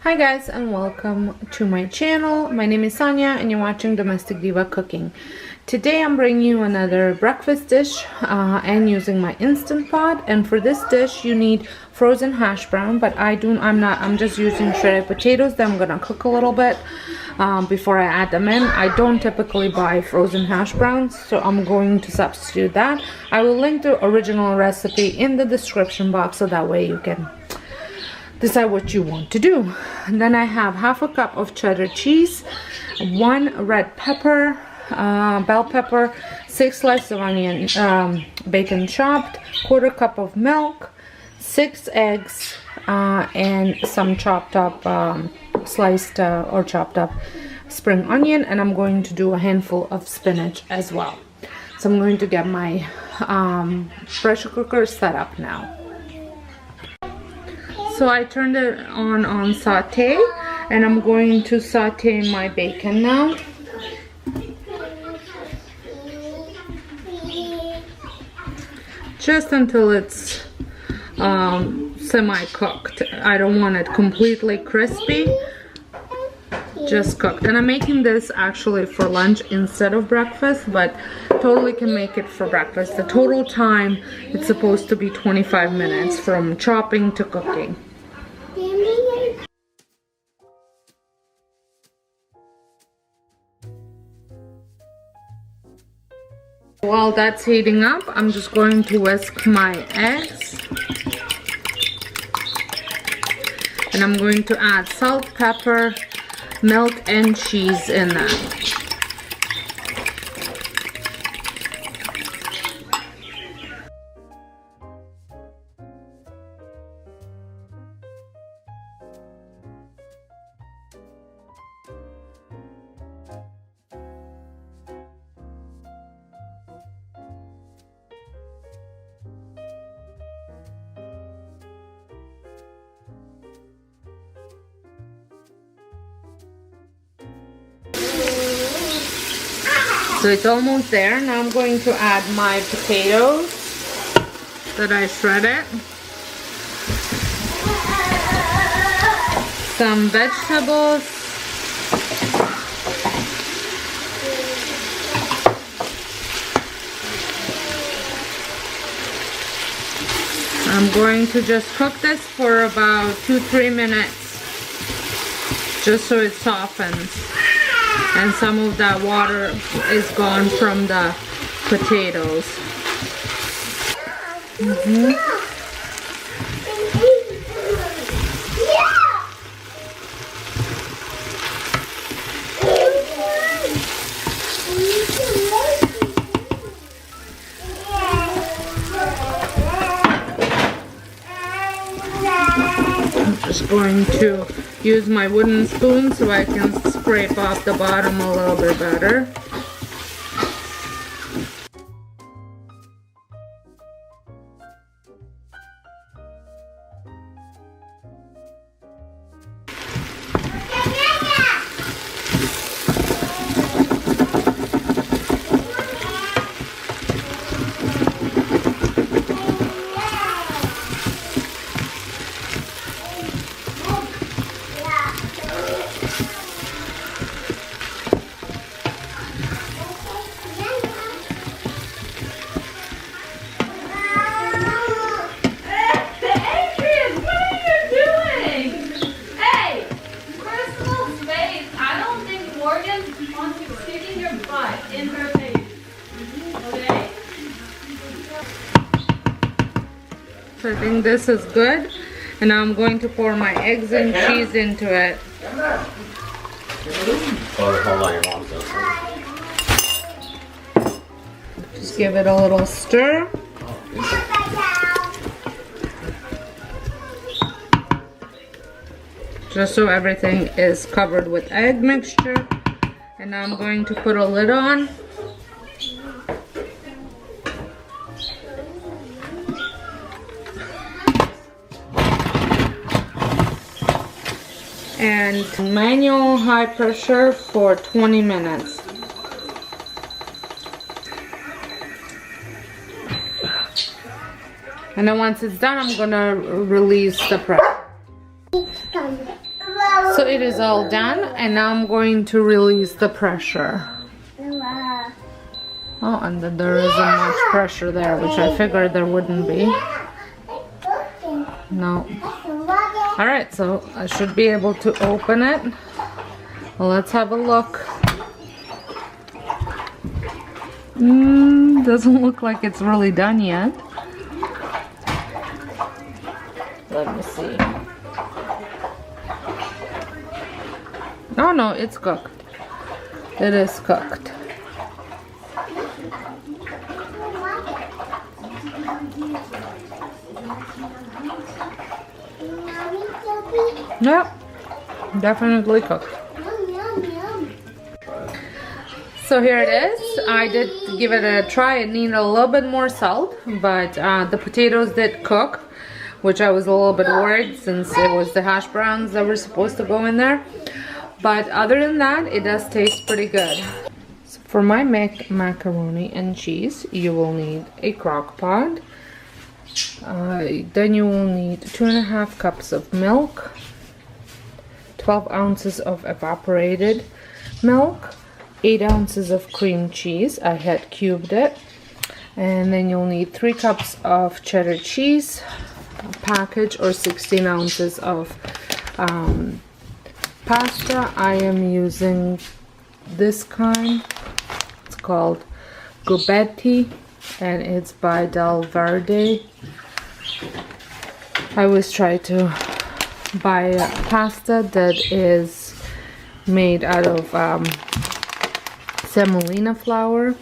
Hi guys, and welcome to my channel. My name is Sonia and you're watching Domestic Diva Cooking. Today I'm bringing you another breakfast dish and using my Instant Pot. And for this dish you need frozen hash brown, but I'm just using shredded potatoes that I'm gonna cook a little bit before I add them in. I don't typically buy frozen hash browns, so I'm going to substitute that. I will link the original recipe in the description box so that way you can decide what you want to do. And then I have half a cup of cheddar cheese, 1 red pepper, bell pepper, 6 slices of onion, bacon chopped, 1/4 cup of milk, 6 eggs, and some chopped up sliced or chopped up spring onion, and I'm going to do a handful of spinach as well. So I'm going to get my pressure cooker set up now. So I turned it on saute, and I'm going to saute my bacon now. Just until it's semi-cooked. I don't want it completely crispy, just cooked. And I'm making this actually for lunch instead of breakfast, but totally can make it for breakfast. The total time it's supposed to be 25 minutes from chopping to cooking. While that's heating up, I'm just going to whisk my eggs. And I'm going to add salt, pepper, milk, and cheese in that. So it's almost there. Now I'm going to add my potatoes that I shredded, some vegetables, I'm going to just cook this for about 2-3 minutes just so it softens and some of that water is gone from the potatoes. I'm just going to use my wooden spoon so I can scrape off the bottom a little bit better. In her face. Okay? So I think this is good. And now I'm going to pour my eggs and cheese into it. Just give it a little stir. Just so everything is covered with egg mixture. And now I'm going to put a lid on. And manual high pressure for 20 minutes. And then once it's done, I'm gonna release the pressure. So it is all done, and now I'm going to release the pressure. Oh, and then there isn't much pressure there, which I figured there wouldn't be. No. Alright, so I should be able to open it. Well, let's have a look. Doesn't look like it's really done yet. Let me see. Oh no, it's cooked. It is cooked. Yep, definitely cooked. So here it is. I did give it a try. It needed a little bit more salt, but the potatoes did cook, which I was a little bit worried since it was the hash browns that were supposed to go in there. But other than that, it does taste pretty good. So for my macaroni and cheese, you will need a crock pot. Then you will need 2.5 cups of milk, 12 ounces of evaporated milk, 8 ounces of cream cheese. I had cubed it. And then you'll need 3 cups of cheddar cheese, a package, or 16 ounces of pasta. I am using this kind. It's called Gobetti, and it's by Del Verde. I always try to buy pasta that is made out of semolina flour,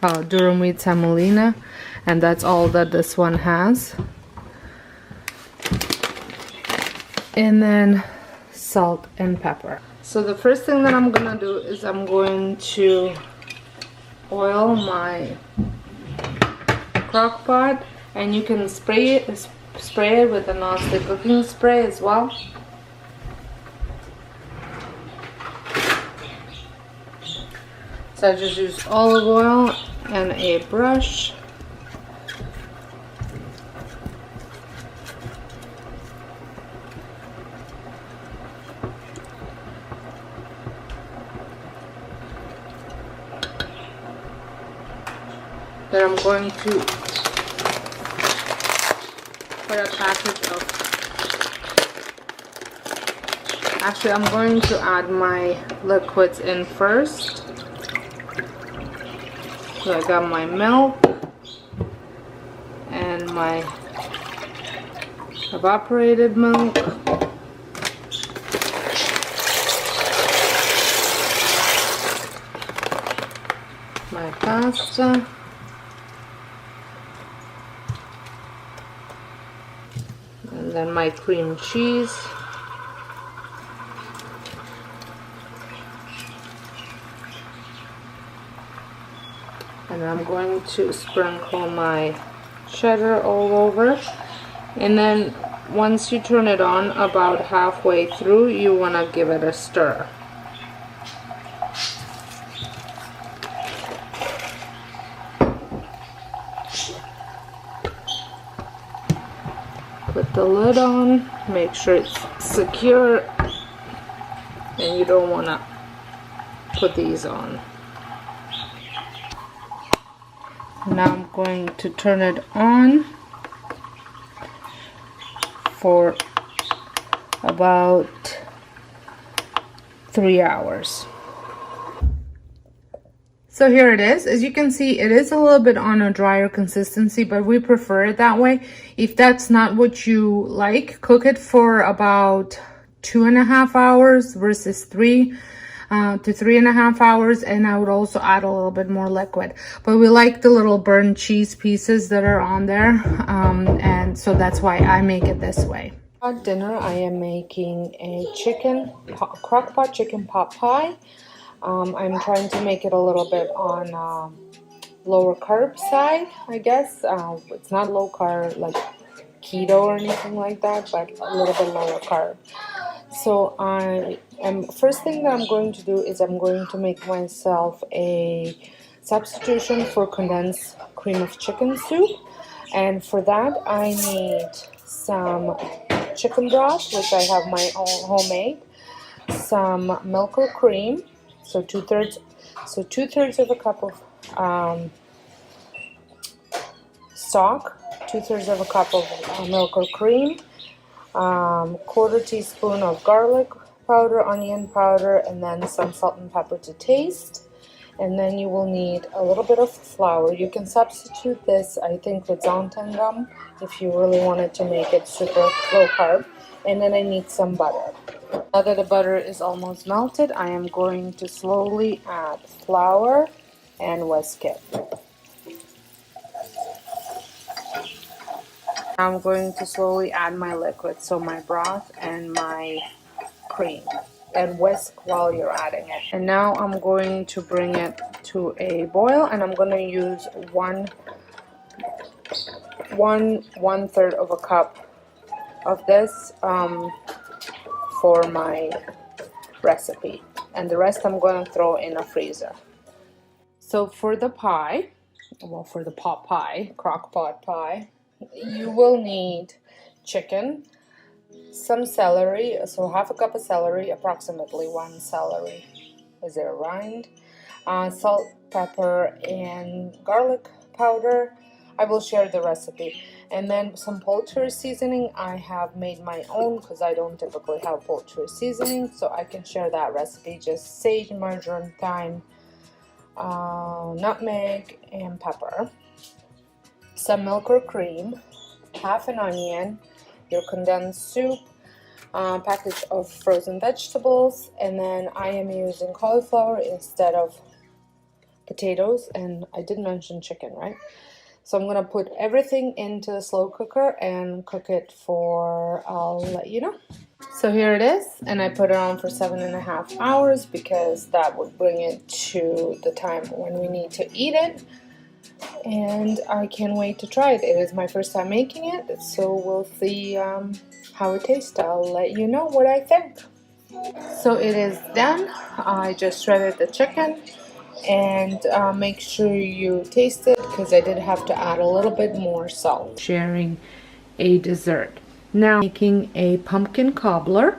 durum wheat semolina, and that's all that this one has. And then salt and pepper. So the first thing that I'm gonna do is I'm going to oil my crock pot, and you can spray it with a non-stick cooking spray as well. So I just use olive oil and a brush. Then I'm going to put a package of, actually I'm going to add my liquids in first. So I got my milk and my evaporated milk. My pasta. And then my cream cheese. And I'm going to sprinkle my cheddar all over. And then once you turn it on about halfway through, you want to give it a stir. Put the lid on, make sure it's secure, and you don't want to put these on. Now I'm going to turn it on for about 3 hours. So here it is. As you can see, it is a little bit on a drier consistency, but we prefer it that way. If that's not what you like, cook it for about 2.5 hours versus 3 to 3.5 hours, and I would also add a little bit more liquid. But we like the little burnt cheese pieces that are on there, and so that's why I make it this way. For dinner, I am making a crock-pot chicken pot pie. I'm trying to make it a little bit on lower carb side, I guess. It's not low carb like keto or anything like that, but a little bit lower carb. So first thing that I'm going to do is I'm going to make myself a substitution for condensed cream of chicken soup. And for that I need some chicken broth, which I have my own homemade, some milk or cream, so two-thirds of a cup of stock, 2/3 of a cup of milk or cream, quarter teaspoon of garlic powder, onion powder, and then some salt and pepper to taste. And then you will need a little bit of flour. You can substitute this, I think, with xanthan gum if you really wanted to make it super low carb. And then I need some butter. Now that the butter is almost melted, I am going to slowly add flour and whisk it. I'm going to slowly add my liquid, so my broth and my cream, and whisk while you're adding it. And now I'm going to bring it to a boil, and I'm going to use one-third of a cup of this for my recipe, and the rest I'm going to throw in a freezer. So for the pie, well, for the pot pie, crock-pot pie, you will need chicken, some celery, so half a cup of celery, approximately one celery. Is there a rind? Salt, pepper, and garlic powder. I will share the recipe. And then some poultry seasoning. I have made my own because I don't typically have poultry seasoning, so I can share that recipe. Just sage, marjoram, thyme, nutmeg, and pepper. Some milk or cream, half an onion, your condensed soup, package of frozen vegetables, and then I am using cauliflower instead of potatoes, and I did mention chicken, right? So I'm gonna put everything into the slow cooker and cook it for, I'll let you know. So here it is, and I put it on for 7.5 hours because that would bring it to the time when we need to eat it. And I can't wait to try it. It is my first time making it, so we'll see how it tastes. I'll let you know what I think. So it is done. I just shredded the chicken, and make sure you taste it because I did have to add a little bit more salt. Sharing a dessert. Now making a pumpkin cobbler,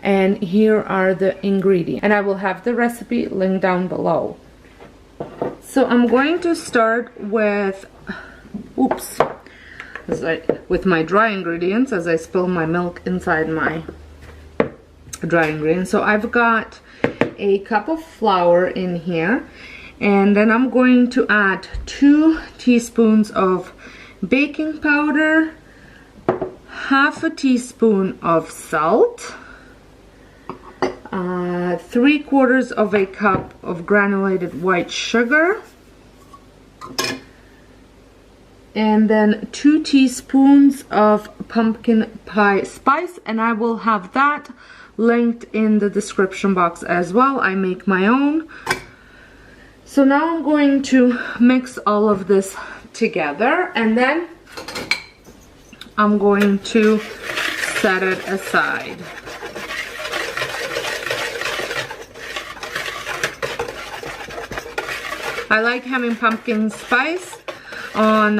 and here are the ingredients, and I will have the recipe linked down below. So I'm going to start with, with my dry ingredients as I spill my milk inside my dry ingredients. So I've got a cup of flour in here, and then I'm going to add 2 teaspoons of baking powder, half a teaspoon of salt, 3/4 of a cup of granulated white sugar, and then 2 teaspoons of pumpkin pie spice, and I will have that linked in the description box as well. I make my own. So now I'm going to mix all of this together, and then I'm going to set it aside. I like having pumpkin spice on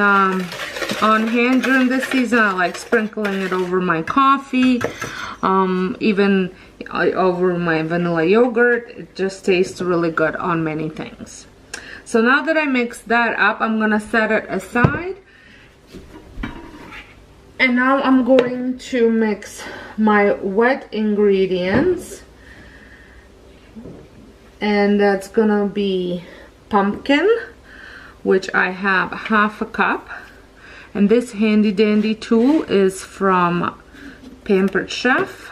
hand during this season. I like sprinkling it over my coffee, even over my vanilla yogurt. It just tastes really good on many things. So now that I mixed that up, I'm gonna set it aside. And now I'm going to mix my wet ingredients. And that's gonna be pumpkin, which I have half a cup, and this handy dandy tool is from Pampered Chef.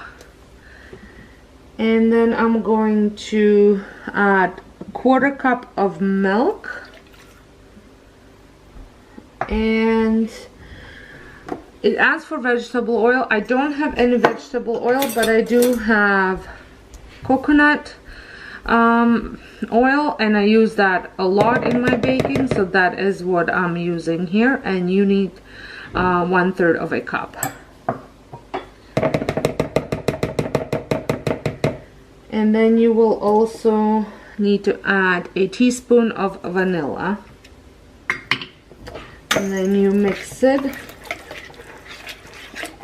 And then I'm going to add 1/4 cup of milk, and it asks for vegetable oil. I don't have any vegetable oil, but I do have coconut oil, and I use that a lot in my baking, so that is what I'm using here. And you need 1/3 of a cup. And then you will also need to add a teaspoon of vanilla, and then you mix it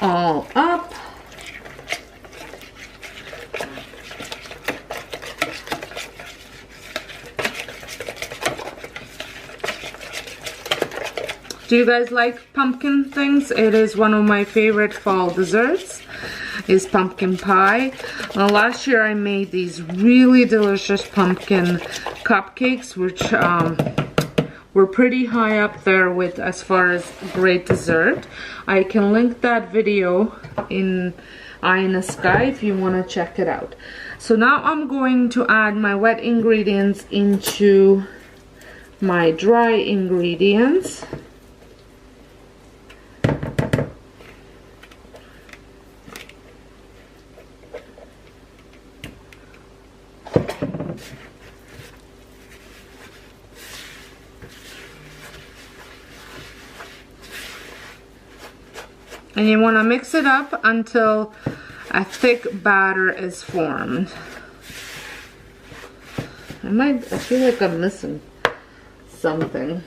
all up. Do you guys like pumpkin things? It is one of my favorite fall desserts, is pumpkin pie. Last year I made these really delicious pumpkin cupcakes, which were pretty high up there with as far as great dessert. I can link that video in Eye in the Sky if you want to check it out. So now I'm going to add my wet ingredients into my dry ingredients. And you want to mix it up until a thick batter is formed. I feel like I'm missing something.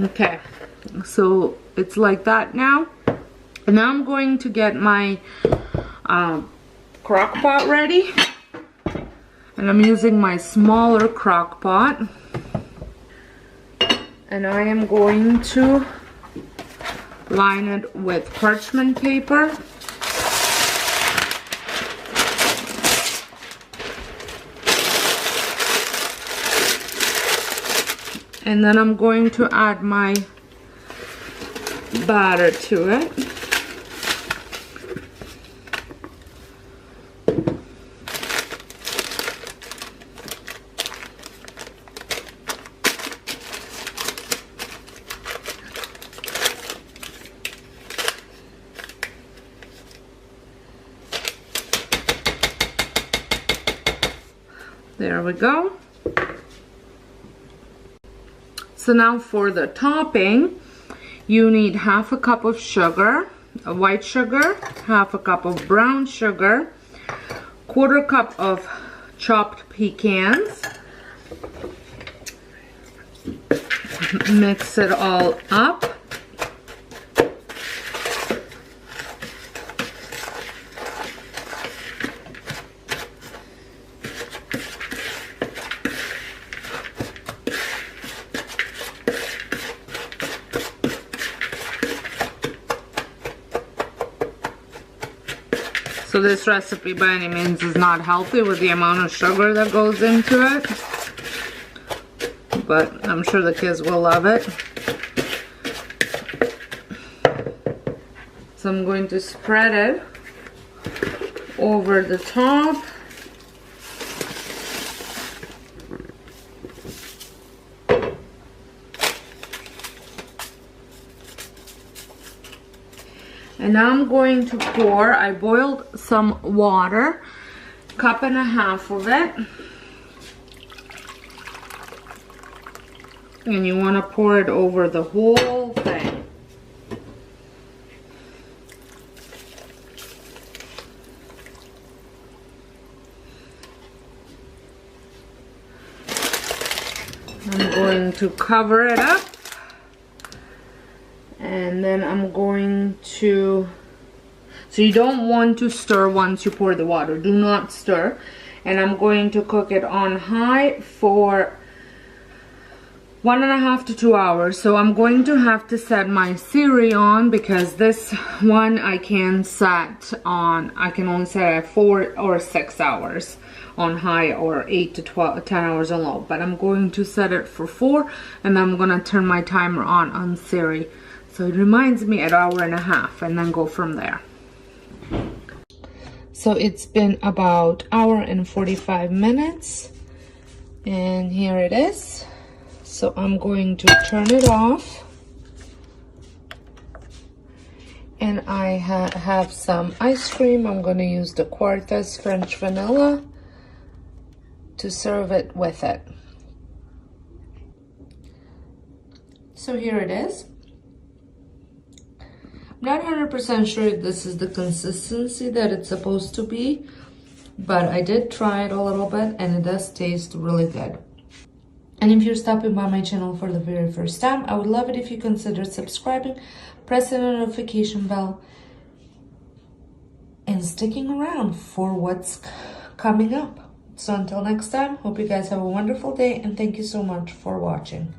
Okay, so it's like that now. And now I'm going to get my crock pot ready. And I'm using my smaller crock pot. And I am going to line it with parchment paper. And then I'm going to add my batter to it. There we go. So now for the topping, you need half a cup of sugar, white sugar, half a cup of brown sugar, quarter cup of chopped pecans. Mix it all up. So this recipe by any means is not healthy with the amount of sugar that goes into it, but I'm sure the kids will love it. So I'm going to spread it over the top. And now I'm going to pour, I boiled some water, cup and a half of it. And you want to pour it over the whole thing. I'm going to cover it up. And then I'm going to, so you don't want to stir once you pour the water. Do not stir. And I'm going to cook it on high for 1.5 to 2 hours. So I'm going to have to set my Siri on, because this one I can set on, I can only set at 4 or 6 hours on high, or 8 to 10 hours on low. But I'm going to set it for 4, and then I'm going to turn my timer on Siri. So it reminds me at 1.5 hours, and then go from there. So it's been about hour and 45 minutes, and here it is. So I'm going to turn it off, and I have some ice cream. I'm going to use the Quartas French vanilla to serve it with it. So here it is. I'm not 100% sure if this is the consistency that it's supposed to be, but I did try it a little bit and it does taste really good. And if you're stopping by my channel for the very first time, I would love it if you consider subscribing, pressing the notification bell, and sticking around for what's coming up. So until next time, hope you guys have a wonderful day, and thank you so much for watching.